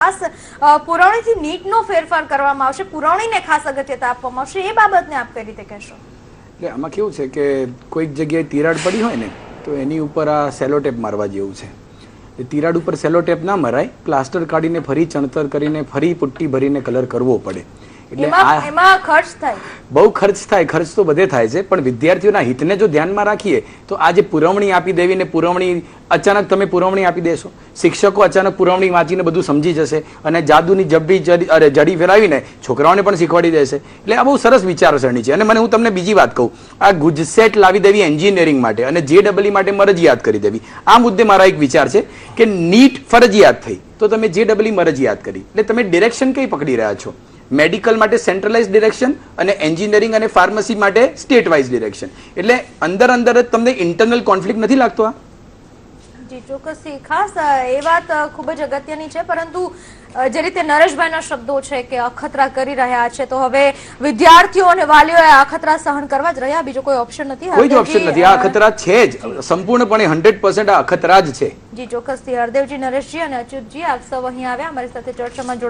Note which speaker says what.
Speaker 1: ખાસ પુરવણીથી નીટનો ફેરફાર કરવામાં આવશે, પુરવણીને ખાસ અગત્યતા આપવામાં આવશે, એ બાબતને આપ કઈ રીતે કહેશો?
Speaker 2: એટલે આમાં કેવું છે કે કોઈક જગ્યાએ તિરાડ પડી હોય ને તો એની ઉપર આ સેલોટેપ મારવા જેવું છે. એ તિરાડ ઉપર સેલોટેપ ના મરાય, પ્લાસ્ટર કાઢીને ફરી ચણતર કરીને ફરી પુટ્ટી ભરીને કલર કરવો પડે. એટલે
Speaker 1: એમાં ખર્ચ થાય,
Speaker 2: બહુ ખર્ચ થાય, ખર્ચ તો બધે થાય છે, પણ વિદ્યાર્થીઓના હિતને જો ધ્યાનમાં રાખીએ તો આ જે પુરવણી આપી દેવી ને પુરવણી અચાનક તમે પુરવણી આપી દેશો, શિક્ષકો અચાનક પુરવણી વાંચીને બધું સમજી જશે અને જાદુની જડી ફેલાવીને છોકરાઓને પણ શીખવાડી દેશે. એટલે આ બહુ સરસ વિચારસરણી છે. અને મને હું તમને બીજી વાત કહું, આ ગુજસેટ લાવી દેવી એન્જિનિયરિંગ માટે અને JEE માટે મરજિયાત કરી દેવી, આ મુદ્દે મારા એક વિચાર છે કે નીટ ફરજિયાત થઈ તો તમે JEE મરજિયાત કરી, એટલે તમે ડિરેક્શન કઈ પકડી રહ્યા છો? મેડિકલ માટે સેન્ટ્રલાઇઝ ડિરેક્શન અને એન્જિનિયરિંગ અને ફાર્મસી માટે સ્ટેટ વાઇઝ ડિરેક્શન. એટલે અંદર જ તમને ઇન્ટરનલ કોન્ફ્લિક્ટ નથી લાગતો? આ
Speaker 1: જી ચોક્કસથી, ખાસ એ વાત ખૂબ જ અગત્યની છે. પરંતુ જે રીતે નરેશભાઈના શબ્દો છે કે અખતરા કરી રહ્યા છે, તો હવે વિદ્યાર્થીઓ અને વાલીઓએ અખતરા સહન કરવા જ રહ્યા, બીજો કોઈ ઓપ્શન નથી.
Speaker 2: કોઈ જ ઓપ્શન નથી, આ અખતરા છે જ, સંપૂર્ણપણે 100% આ અખતરા જ છે.
Speaker 1: જી ચોક્કસથી. હરદેવજી, નરેશજી અને અચ્યુતજી, આપ સૌ અહીં આવ્યા, અમારી સાથે ચર્ચામાં